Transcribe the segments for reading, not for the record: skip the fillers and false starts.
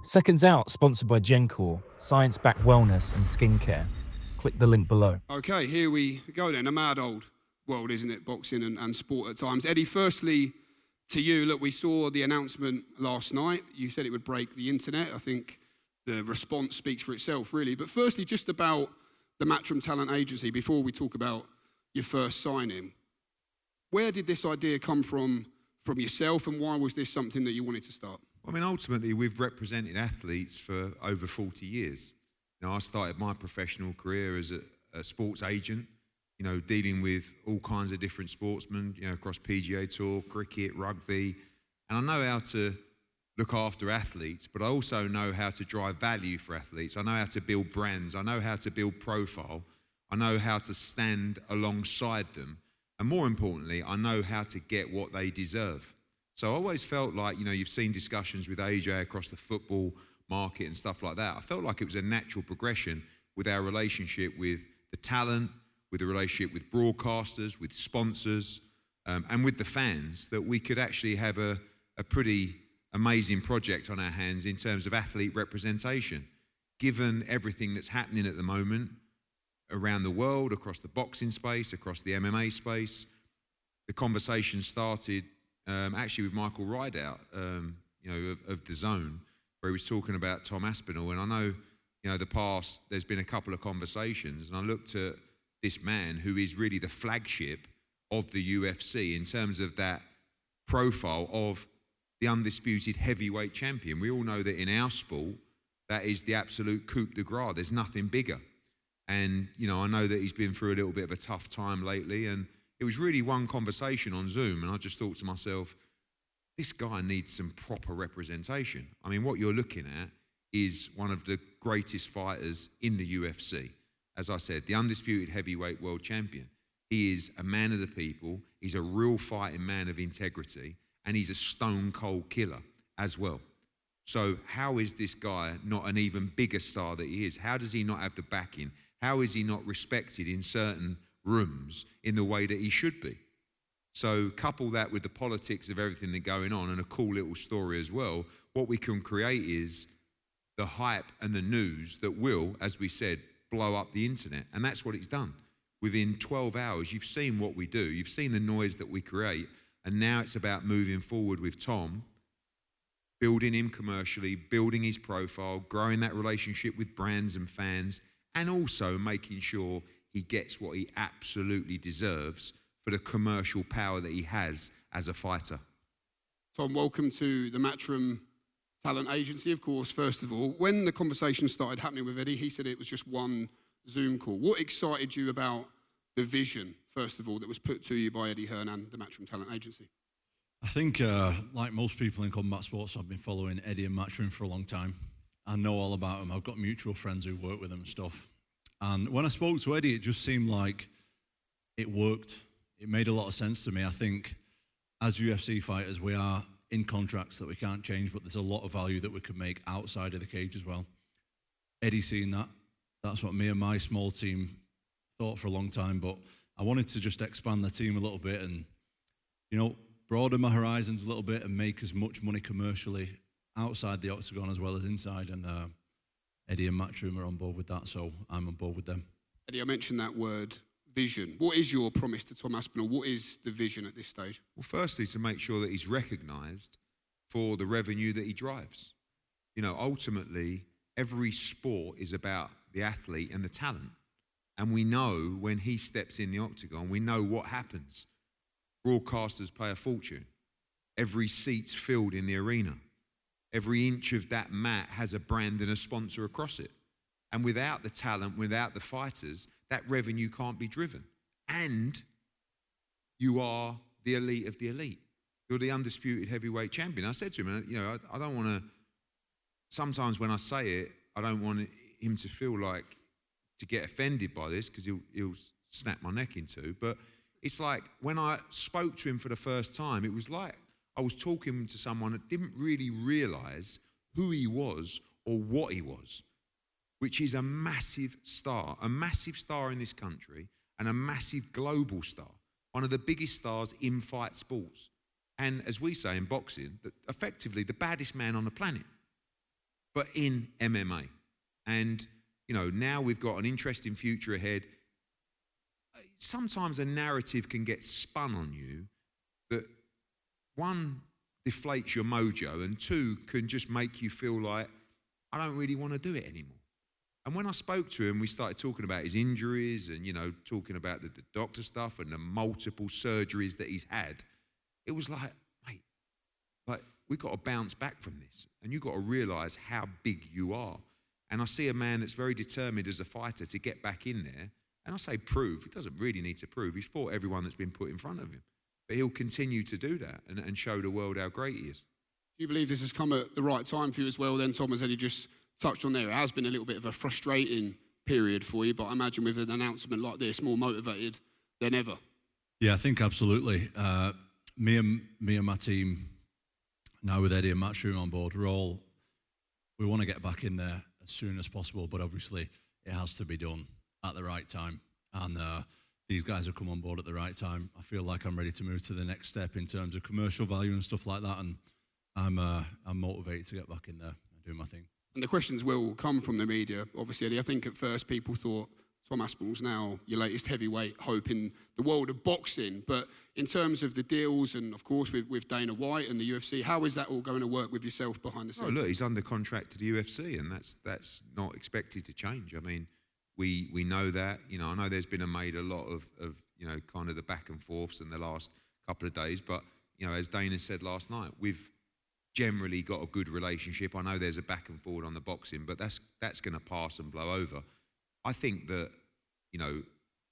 Seconds Out, sponsored by Gencor, science-backed wellness and skincare. Click the link below. Okay, here we go then. A mad old world, isn't it? Boxing and sport at times. Eddie, firstly, to you, look, we saw the announcement last night. You said it would break the internet. I think the response speaks for itself, really. But firstly, just about the Matchroom Talent Agency, before we talk about your first signing. Where did this idea come from yourself, and why was this something that you wanted to start? I mean, ultimately, we've represented athletes for over 40 years. You know, I started my professional career as a sports agent, you know, dealing with all kinds of different sportsmen, you know, across PGA Tour, cricket, rugby. And I know how to look after athletes, but I also know how to drive value for athletes. I know how to build brands. I know how to build profile. I know how to stand alongside them. And more importantly, I know how to get what they deserve. So I always felt like, you know, you've seen discussions with AJ across the football market and stuff like that. I felt like it was a natural progression with our relationship with the talent, with the relationship with broadcasters, with sponsors, and with the fans, that we could actually have a pretty amazing project on our hands in terms of athlete representation. Given everything that's happening at the moment around the world, across the boxing space, across the MMA space, the conversation started actually with Michael Rideout, you know, of The Zone, where he was talking about Tom Aspinall. And I know, you know, there's been a couple of conversations, and I looked at this man who is really the flagship of the UFC in terms of that profile of the undisputed heavyweight champion. We all know that in our sport, that is the absolute coup de grace. There's nothing bigger. And, you know, I know that he's been through a little bit of a tough time lately, and it was really one conversation on Zoom, and I just thought to myself, this guy needs some proper representation. I mean, what you're looking at is one of the greatest fighters in the UFC. As I said, the undisputed heavyweight world champion. He is a man of the people, he's a real fighting man of integrity, and he's a stone cold killer as well. So how is this guy not an even bigger star that he is? How does he not have the backing? How is he not respected in certain rooms in the way that he should be? So couple that with the politics of everything that's going on, and a cool little story as well, what we can create is the hype and the news that will, as we said, blow up the internet. And that's what it's done. Within 12 hours, you've seen what we do. You've seen the noise that we create. And now it's about moving forward with Tom, building him commercially, building his profile, growing that relationship with brands and fans, and also making sure he gets what he absolutely deserves for the commercial power that he has as a fighter. Tom, welcome to the Matchroom Talent Agency, of course, first of all. When the conversation started happening with Eddie, he said it was just one Zoom call. What excited you about the vision, first of all, that was put to you by Eddie Hearn and the Matchroom Talent Agency? I think, like most people in combat sports, I've been following Eddie and Matchroom for a long time. I know all about him. I've got mutual friends who work with him and stuff. And when I spoke to Eddie, it just seemed like it worked. It made a lot of sense to me. I think as UFC fighters, we are in contracts that we can't change, but there's a lot of value that we could make outside of the cage as well. Eddie seeing that, that's what me and my small team thought for a long time, but I wanted to just expand the team a little bit and, you know, broaden my horizons a little bit and make as much money commercially outside the Octagon as well as inside. And Eddie and Matchroom are on board with that, so I'm on board with them. Eddie, I mentioned that word, vision. What is your promise to Tom Aspinall? What is the vision at this stage? Well, firstly, to make sure that he's recognised for the revenue that he drives. You know, ultimately, every sport is about the athlete and the talent. And we know when he steps in the Octagon, we know what happens. Broadcasters pay a fortune. Every seat's filled in the arena. Every inch of that mat has a brand and a sponsor across it. And without the talent, without the fighters, that revenue can't be driven. And you are the elite of the elite. You're the undisputed heavyweight champion. I said to him, you know, I don't want to, sometimes when I say it, I don't want him to feel like, to get offended by this, because he'll snap my neck in two. But it's like, when I spoke to him for the first time, it was like I was talking to someone that didn't really realise who he was or what he was, which is a massive star in this country, and a massive global star, one of the biggest stars in fight sports. And as we say in boxing, that effectively the baddest man on the planet. but in MMA. And, you know, now we've got an interesting future ahead. Sometimes a narrative can get spun on you that, one, deflates your mojo, and two, can just make you feel like, I don't really want to do it anymore. And when I spoke to him, we started talking about his injuries and, you know, talking about the doctor stuff and the multiple surgeries that he's had. It was like, mate, like, we've got to bounce back from this. And you've got to realise how big you are. And I see a man that's very determined as a fighter to get back in there. And I say prove, he doesn't really need to prove. He's fought everyone that's been put in front of him. But he'll continue to do that and show the world how great he is. Do you believe this has come at the right time for you as well then, Tom, as Eddie just touched on there? It has been a little bit of a frustrating period for you, but I imagine with an announcement like this, more motivated than ever. Yeah, I think absolutely. Me and my team, now with Eddie and Matchroom on board, we want to get back in there as soon as possible, but obviously it has to be done at the right time. And these guys have come on board at the right time. I feel like I'm ready to move to the next step in terms of commercial value and stuff like that, and I'm motivated to get back in there and do my thing. And the questions will come from the media, obviously, Eddie. I think at first people thought Tom Aspinall's now your latest heavyweight hope in the world of boxing. But in terms of the deals and, of course, with Dana White and the UFC, how is that all going to work with yourself behind the scenes? Oh, look, he's under contract to the UFC, and that's not expected to change. I mean, we know that. You know, I know there's been made a lot of you know, kind of the back and forths in the last couple of days. But, you know, as Dana said last night, we've generally got a good relationship. I know there's a back and forward on the boxing, but that's going to pass and blow over. I think that, you know,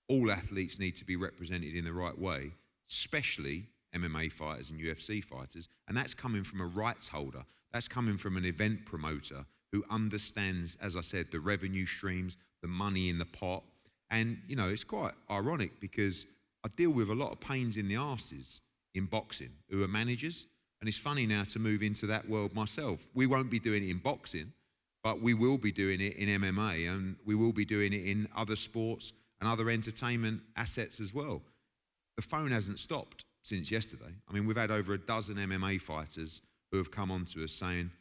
all athletes need to be represented in the right way, especially MMA fighters and UFC fighters, and that's coming from a rights holder. That's coming from an event promoter who understands, as I said, the revenue streams, the money in the pot. And, you know, it's quite ironic because I deal with a lot of pains in the arses in boxing who are managers. And it's funny now to move into that world myself. We won't be doing it in boxing, but we will be doing it in MMA, and we will be doing it in other sports and other entertainment assets as well. The phone hasn't stopped since yesterday. I mean, we've had over a dozen MMA fighters who have come on to us saying,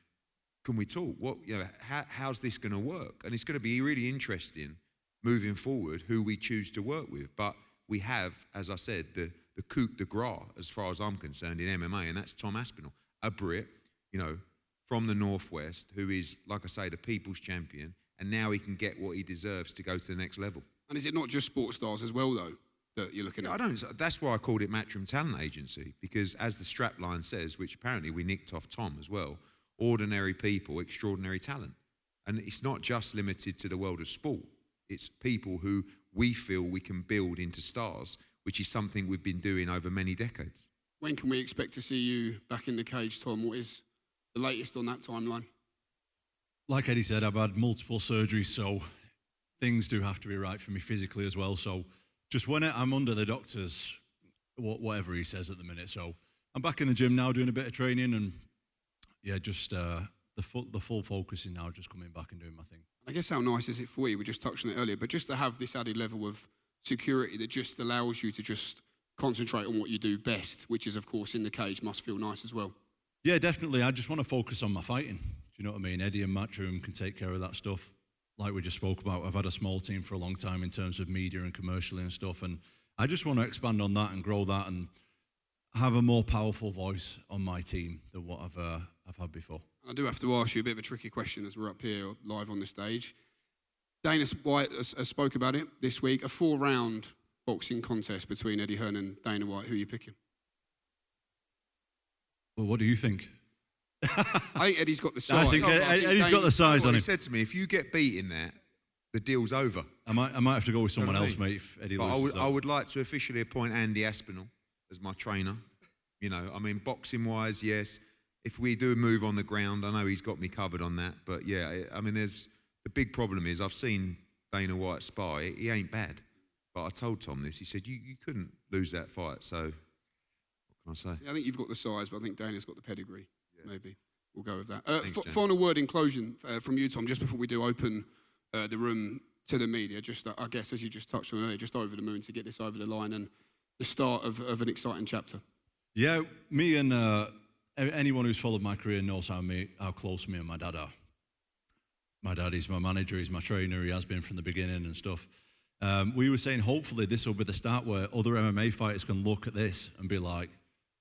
can we talk? What, you know, how's this going to work? And it's going to be really interesting moving forward who we choose to work with. But we have, as I said, the coup de grace, as far as I'm concerned, in MMA, and that's Tom Aspinall, a Brit, you know, from the Northwest, who is, like I say, the people's champion, and now he can get what he deserves to go to the next level. And is it not just sports stars as well, though, that you're looking at? That's why I called it Matchroom Talent Agency, because as the strapline says, which apparently we nicked off Tom as well, ordinary people, extraordinary talent. And it's not just limited to the world of sport. It's people who we feel we can build into stars, which is something we've been doing over many decades. When can we expect to see you back in the cage, Tom? What is the latest on that timeline? Like Eddie said, I've had multiple surgeries, so things do have to be right for me physically as well. So just when I'm under the doctor's, whatever he says at the minute. So I'm back in the gym now doing a bit of training, and yeah, just the full focus is now just coming back and doing my thing. I guess how nice is it for you? We just touched on it earlier, but just to have this added level of security that just allows you to just concentrate on what you do best, which is, of course, in the cage, must feel nice as well. Yeah, definitely. I just want to focus on my fighting. Do you know what I mean? Eddie and Matchroom can take care of that stuff. Like we just spoke about, I've had a small team for a long time in terms of media and commercially and stuff, and I just want to expand on that and grow that and have a more powerful voice on my team than what I've had before. I do have to ask you a bit of a tricky question as we're up here live on the stage. Dana White has spoke about it this week, a 4-round boxing contest between Eddie Hearn and Dana White. Who are you picking? Well, what do you think? I think Eddie's got the size. I think Eddie's got the size on him. He said to me, if you get beat in that, the deal's over. I might have to go with someone else, mate, if Eddie loses. I would like to officially appoint Andy Aspinall as my trainer. You know, I mean, boxing-wise, yes. If we do move on the ground, I know he's got me covered on that. But yeah, I mean, the big problem is I've seen Dana White spar. He ain't bad. But I told Tom this. He said, you couldn't lose that fight. So what can I say? Yeah, I think you've got the size, but I think Dana's got the pedigree. Yeah. Maybe. We'll go with that. Thanks, final word in closing from you, Tom, just before we do open the room to the media. Just, I guess, as you just touched on earlier, just over the moon to get this over the line and the start of an exciting chapter. Yeah, me and anyone who's followed my career knows how close me and my dad are. My dad, he's my manager, he's my trainer, he has been from the beginning and stuff. We were saying hopefully this will be the start where other MMA fighters can look at this and be like,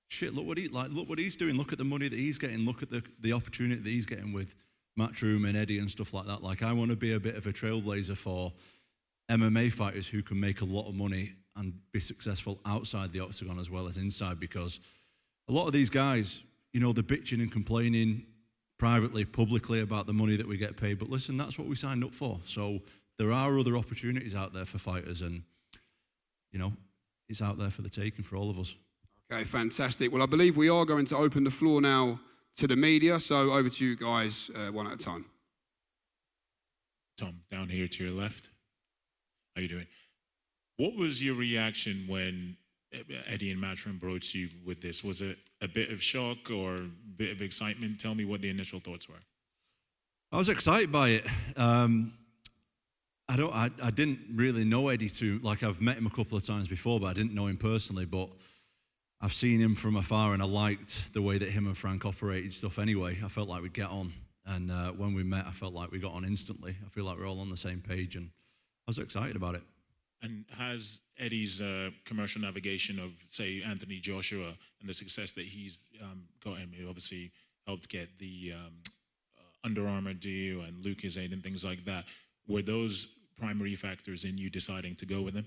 shit, look what he's doing, look at the money that he's getting, look at the opportunity that he's getting with Matchroom and Eddie and stuff like that. Like, I want to be a bit of a trailblazer for MMA fighters who can make a lot of money and be successful outside the octagon as well as inside, because a lot of these guys, you know, they're bitching and complaining privately, publicly about the money that we get paid, but listen, that's what we signed up for. So there are other opportunities out there for fighters, and, you know, it's out there for the taking for all of us. Okay, fantastic. Well, I believe we are going to open the floor now to the media, so over to you guys, one at a time. Tom, down here to your left. How you doing? What was your reaction when Eddie and Matchroom broached you with this? Was it a bit of shock or a bit of excitement? Tell me what the initial thoughts were. I was excited by it. I didn't really know Eddie like, I've met him a couple of times before, but I didn't know him personally. But I've seen him from afar, and I liked the way that him and Frank operated stuff anyway. I felt like we'd get on. And when we met, I felt like we got on instantly. I feel like we're all on the same page, and I was excited about it. And has Eddie's commercial navigation of, say, Anthony Joshua and the success that he's gotten, he obviously helped get the Under Armour deal and Lucas Aid and things like that, were those primary factors in you deciding to go with him?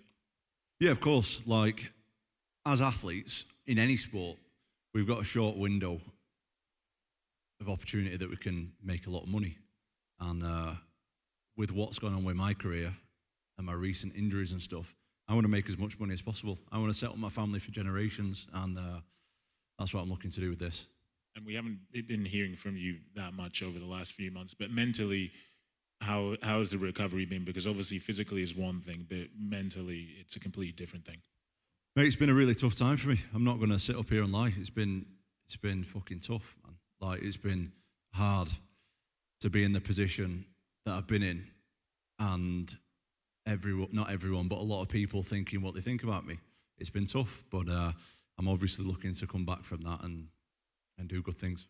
Yeah, of course. Like, as athletes in any sport, we've got a short window of opportunity that we can make a lot of money. And with what's gone on with my career and my recent injuries and stuff, I want to make as much money as possible. I want to set up my family for generations, and that's what I'm looking to do with this. And we haven't been hearing from you that much over the last few months, but mentally, how has the recovery been? Because obviously physically is one thing, but mentally it's a completely different thing. Mate, it's been a really tough time for me. I'm not going to sit up here and lie. It's been fucking tough, man. Like, it's been hard to be in the position that I've been in, and not everyone, but a lot of people thinking what they think about me. It's been tough, but I'm obviously looking to come back from that and do good things.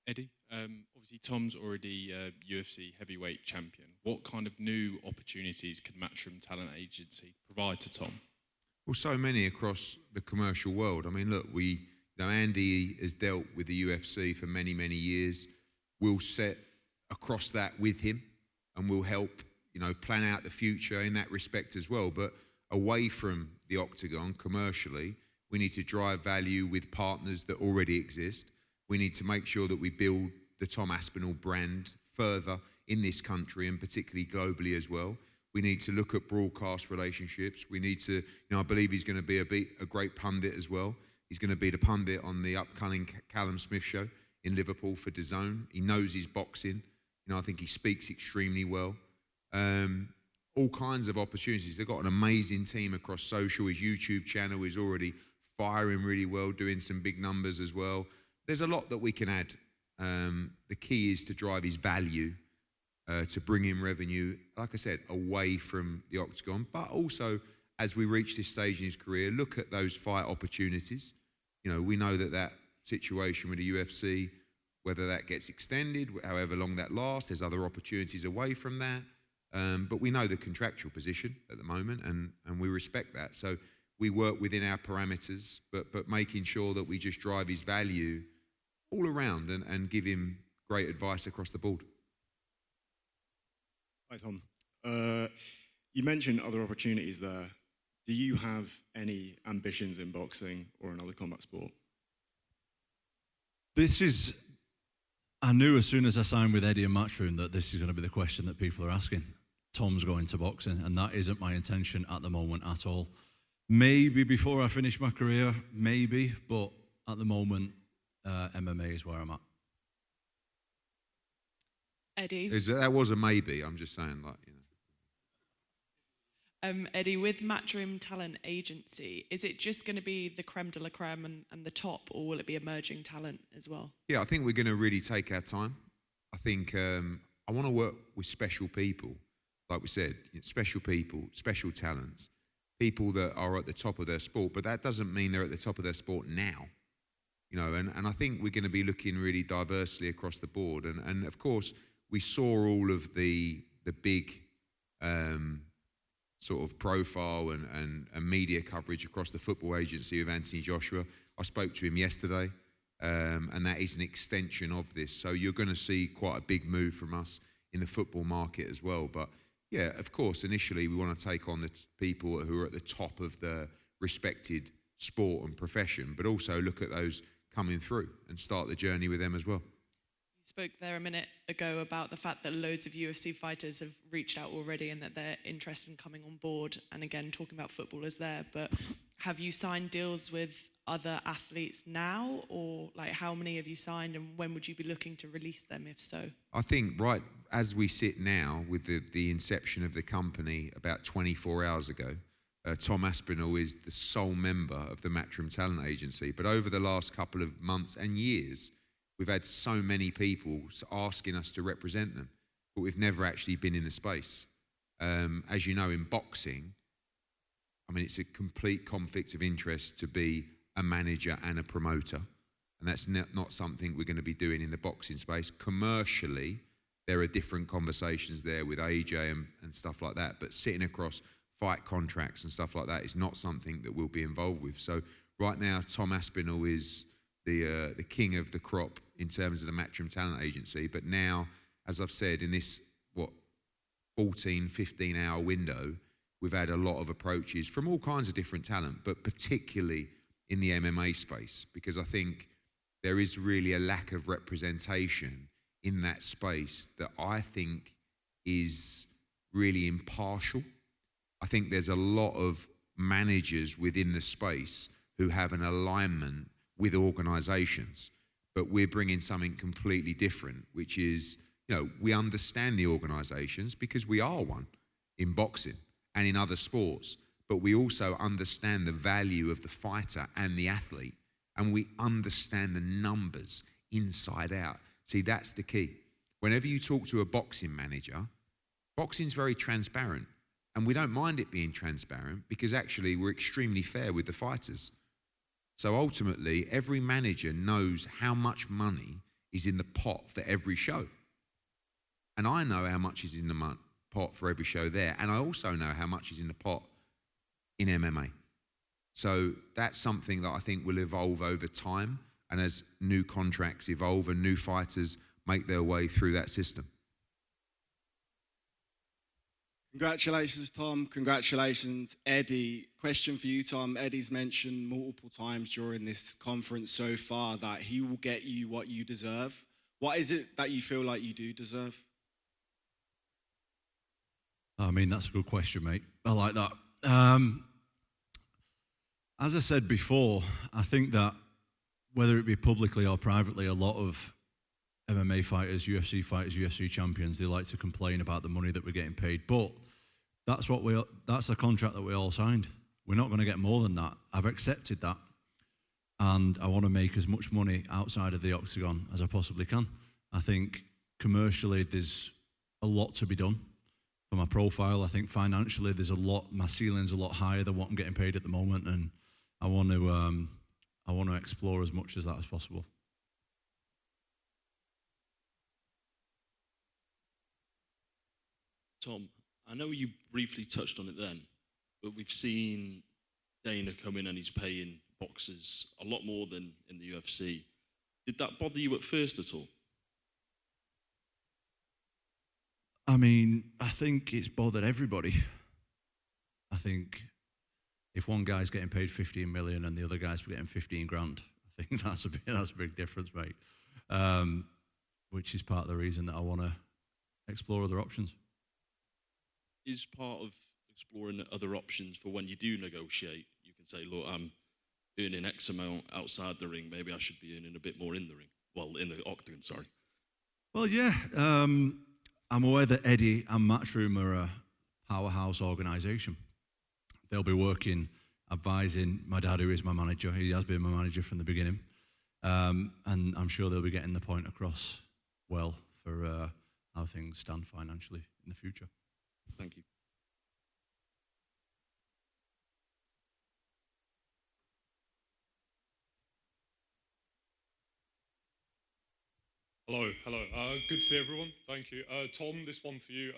Eddie, obviously Tom's already UFC heavyweight champion. What kind of new opportunities could Matchroom Talent Agency provide to Tom? Well, so many across the commercial world. I mean, look, Andy has dealt with the UFC for many, many years. We'll set across that with him, and we'll help, plan out the future in that respect as well. But away from the octagon, commercially, we need to drive value with partners that already exist. We need to make sure that we build the Tom Aspinall brand further in this country, and particularly globally as well. We need to look at broadcast relationships. We need to, I believe he's going to be a great pundit as well. He's going to be the pundit on the upcoming Callum Smith show in Liverpool for DAZN. He knows his boxing. I think he speaks extremely well. All kinds of opportunities. They've got an amazing team across social. His YouTube channel is already firing really well, doing some big numbers as well. There's a lot that we can add. The key is to drive his value, to bring in revenue, like I said, away from the octagon, but also as we reach this stage in his career, look at those fight opportunities. We know that situation with the UFC, whether that gets extended, however long that lasts, there's other opportunities away from that. But we know the contractual position at the moment, and we respect that. So we work within our parameters, but making sure that we just drive his value all around and give him great advice across the board. Hi, Tom. You mentioned other opportunities there. Do you have any ambitions in boxing or another combat sport? I knew as soon as I signed with Eddie and Matchroom that this is going to be the question that people are asking. Tom's going to boxing, and that isn't my intention at the moment at all. Maybe before I finish my career, maybe, but at the moment, MMA is where I'm at. Eddie? That was a maybe, I'm just saying, Eddie, with Matchroom Talent Agency, is it just going to be the creme de la creme and the top, or will it be emerging talent as well? Yeah, I think we're going to really take our time. I think I want to work with special people, like we said, special people, special talents, people that are at the top of their sport, but that doesn't mean they're at the top of their sport now. And I think we're going to be looking really diversely across the board. And of course, we saw all of the big sort of profile and media coverage across the football agency of Anthony Joshua. I spoke to him yesterday, and that is an extension of this. So you're going to see quite a big move from us in the football market as well. But yeah, of course, initially we want to take on the people who are at the top of the respected sport and profession, but also look at those coming through and start the journey with them as well. You spoke there a minute ago about the fact that loads of UFC fighters have reached out already and that they're interested in coming on board, and again talking about footballers there, but have you signed deals with other athletes now, or like how many have you signed, and when would you be looking to release them if so? I think right as we sit now with the inception of the company about 24 hours ago, Tom Aspinall is the sole member of the Matchroom Talent Agency. But over the last couple of months and years, we've had so many people asking us to represent them, but we've never actually been in the space. As you know, in boxing, I mean, it's a complete conflict of interest to be a manager and a promoter. And that's not something we're going to be doing in the boxing space. Commercially, there are different conversations there with AJ and stuff like that. But sitting across fight contracts and stuff like that is not something that we'll be involved with. So right now, Tom Aspinall is the king of the crop in terms of the Matchroom Talent Agency. But now, as I've said, in this, 14, 15-hour window, we've had a lot of approaches from all kinds of different talent, but particularly in the MMA space, because I think there is really a lack of representation in that space that I think is really impartial. I think there's a lot of managers within the space who have an alignment with organisations, but we're bringing something completely different, which is, we understand the organisations because we are one in boxing and in other sports, but we also understand the value of the fighter and the athlete, and we understand the numbers inside out. See, that's the key. Whenever you talk to a boxing manager, boxing's very transparent. And we don't mind it being transparent because actually we're extremely fair with the fighters. So ultimately, every manager knows how much money is in the pot for every show. And I know how much is in the pot for every show there. And I also know how much is in the pot in MMA. So that's something that I think will evolve over time. And as new contracts evolve and new fighters make their way through that system. Congratulations, Tom. Congratulations, Eddie. Question for you, Tom. Eddie's mentioned multiple times during this conference so far that he will get you what you deserve. What is it that you feel like you do deserve? I mean, that's a good question, mate. I like that. As I said before, I think that whether it be publicly or privately, a lot of MMA fighters, UFC champions, they like to complain about the money that we're getting paid. But that's the contract that we all signed. We're not going to get more than that. I've accepted that. And I want to make as much money outside of the Octagon as I possibly can. I think commercially there's a lot to be done for my profile. I think financially there's my ceiling's a lot higher than what I'm getting paid at the moment. And I want to explore as much as that as possible. Tom, I know you briefly touched on it then, but we've seen Dana come in and he's paying boxers a lot more than in the UFC. Did that bother you at first at all? I mean, I think it's bothered everybody. I think if one guy's getting paid 15 million and the other guy's getting 15 grand, I think that's a big difference, mate. Which is part of the reason that I want to explore other options. Is part of exploring other options for when you do negotiate, you can say, look, I'm earning X amount outside the ring, maybe I should be earning a bit more in the ring. Well, in the Octagon, sorry. Well, yeah. I'm aware that Eddie and Matchroom are a powerhouse organisation. They'll be working, advising my dad, who is my manager. He has been my manager from the beginning. And I'm sure they'll be getting the point across well for how things stand financially in the future. Thank you. Hello, hello. Good to see everyone. Thank you. Tom, this one for you.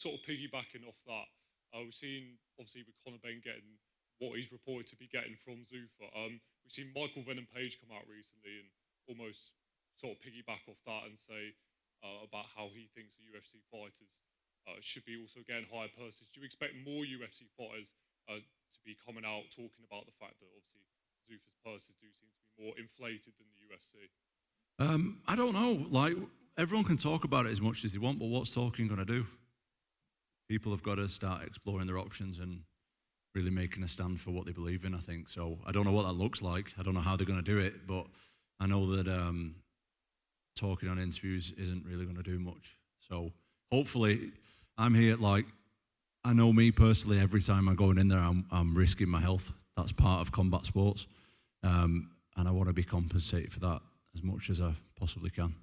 Sort of piggybacking off that, we've seen, obviously, with Conor Benn getting what he's reported to be getting from Zuffa. We've seen Michael Venom Page come out recently and almost sort of piggyback off that and say about how he thinks the UFC fighters should be also getting higher purses. Do you expect more UFC fighters to be coming out talking about the fact that obviously Zuffa's purses do seem to be more inflated than the UFC? I don't know. Like, everyone can talk about it as much as they want, but what's talking going to do? People have got to start exploring their options and really making a stand for what they believe in, I think. So I don't know what that looks like. I don't know how they're going to do it, but I know that talking on interviews isn't really going to do much. So hopefully, I'm here, like, I know me personally, every time I'm going in there, I'm risking my health. That's part of combat sports. And I want to be compensated for that as much as I possibly can.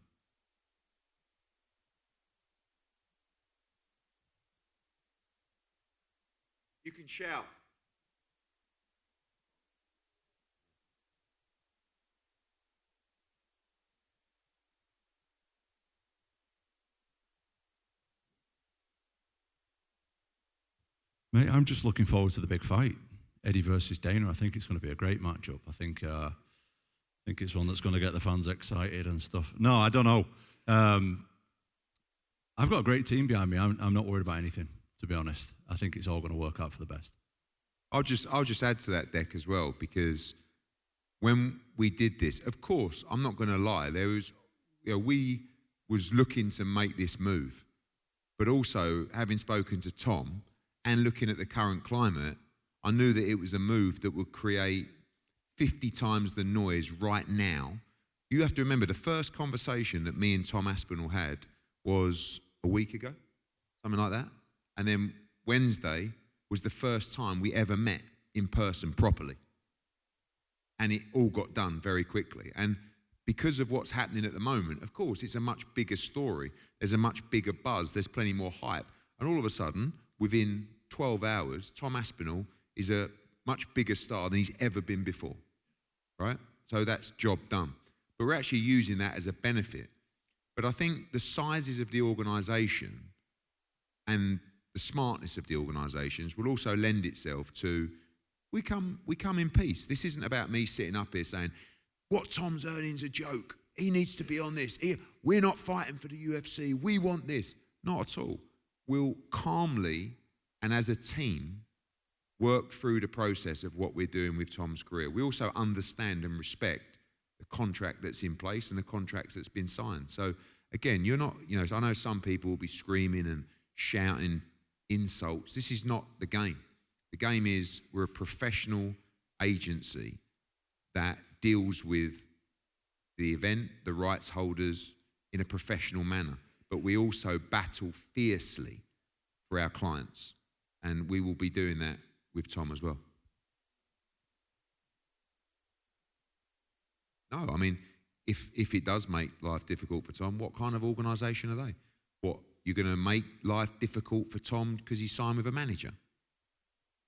You can shout. Mate, I'm just looking forward to the big fight, Eddie versus Dana. I think it's going to be a great matchup. I think it's one that's going to get the fans excited and stuff. No, I don't know. I've got a great team behind me. I'm not worried about anything, to be honest. I think it's all going to work out for the best. I'll just add to that, Deck, as well, because when we did this, of course, I'm not going to lie, there was, we was looking to make this move, but also having spoken to Tom and looking at the current climate, I knew that it was a move that would create 50 times the noise right now. You have to remember, the first conversation that me and Tom Aspinall had was a week ago, something like that. And then Wednesday was the first time we ever met in person properly. And it all got done very quickly. And because of what's happening at the moment, of course, it's a much bigger story. There's a much bigger buzz. There's plenty more hype. And all of a sudden, within 12 hours, Tom Aspinall is a much bigger star than he's ever been before, right? So that's job done. But we're actually using that as a benefit. But I think the sizes of the organisation and the smartness of the organisations will also lend itself to, we come in peace. This isn't about me sitting up here saying, what Tom's earning's a joke. He needs to be on this. We're not fighting for the UFC. We want this. Not at all. We'll calmly and as a team work through the process of what we're doing with Tom's career. We also understand and respect the contract that's in place and the contracts that's been signed. So again, you're not, I know some people will be screaming and shouting insults. This is not the game. The game is, we're a professional agency that deals with the event, the rights holders in a professional manner. But we also battle fiercely for our clients. And we will be doing that with Tom as well. No, I mean, if it does make life difficult for Tom, what kind of organisation are they? What, you're going to make life difficult for Tom because he's signed with a manager?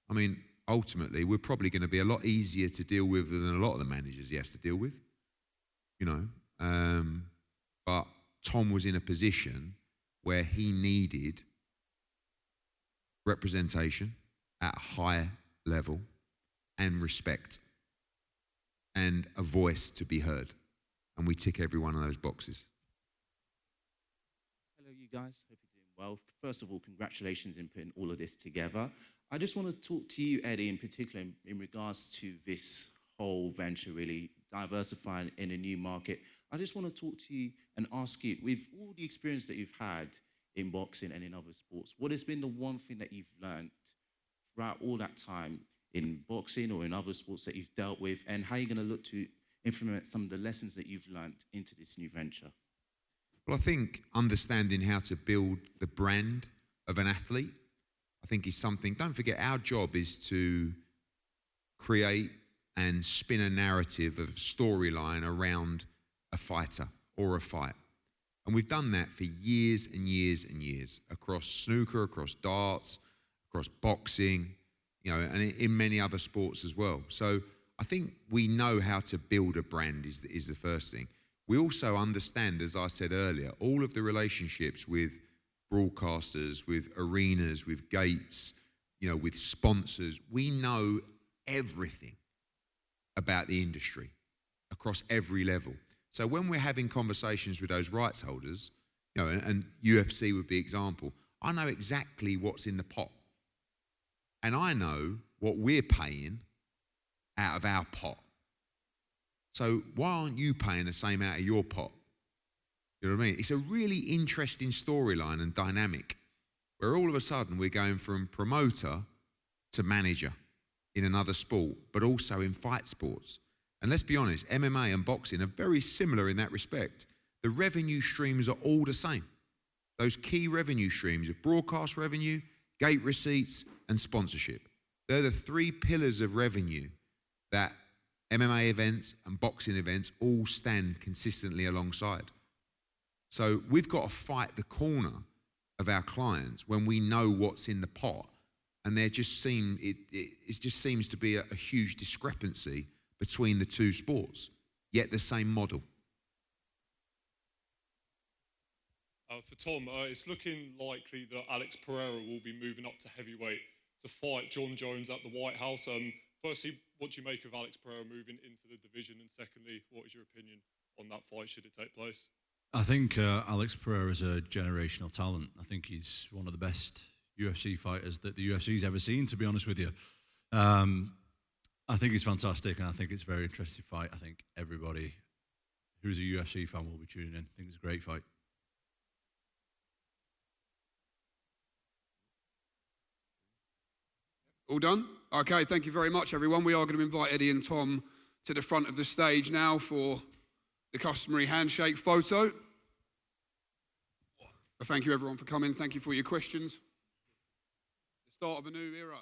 I mean, ultimately, we're probably going to be a lot easier to deal with than a lot of the managers he has to deal with, But Tom was in a position where he needed representation at a high level and respect and a voice to be heard. And we tick every one of those boxes. Hello, you guys. Hope you're doing well. First of all, congratulations in putting all of this together. I just want to talk to you, Eddie, in particular, in regards to this whole venture, really, diversifying in a new market. I just want to talk to you and ask you, with all the experience that you've had in boxing and in other sports, what has been the one thing that you've learned throughout all that time in boxing or in other sports that you've dealt with, and how you're going to look to implement some of the lessons that you've learned into this new venture? Well, I think understanding how to build the brand of an athlete, I think is something, don't forget, our job is to create and spin a narrative of storyline around a fighter or a fight. And we've done that for years and years and years, across snooker, across darts, across boxing, and in many other sports as well. So I think we know how to build a brand is the first thing. we also understand, as I said earlier, all of the relationships with broadcasters, with arenas, with gates, with sponsors. We know everything about the industry across every level. So when we're having conversations with those rights holders, and UFC would be example, I know exactly what's in the pot. And I know what we're paying out of our pot. So why aren't you paying the same out of your pot? You know what I mean? It's a really interesting storyline and dynamic where all of a sudden we're going from promoter to manager in another sport, but also in fight sports. And let's be honest, MMA and boxing are very similar in that respect. The revenue streams are all the same. Those key revenue streams of broadcast revenue, gate receipts, and sponsorship. They're the three pillars of revenue that MMA events and boxing events all stand consistently alongside. So we've got to fight the corner of our clients when we know what's in the pot, and it just seems to be a huge discrepancy between the two sports, yet the same model. For Tom, it's looking likely that Alex Pereira will be moving up to heavyweight to fight John Jones at the White House. Firstly, what do you make of Alex Pereira moving into the division? And secondly, what is your opinion on that fight should it take place? I think Alex Pereira is a generational talent. I think he's one of the best UFC fighters that the UFC's ever seen, to be honest with you. I think he's fantastic, and I think it's a very interesting fight. I think everybody who's a UFC fan will be tuning in. I think it's a great fight. All done? Okay, thank you very much, everyone. We are going to invite Eddie and Tom to the front of the stage now for the customary handshake photo. Thank you, everyone, for coming. Thank you for your questions. The start of a new era.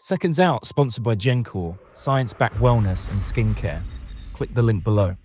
Seconds Out, sponsored by Gencor, science-backed wellness and skincare. Click the link below.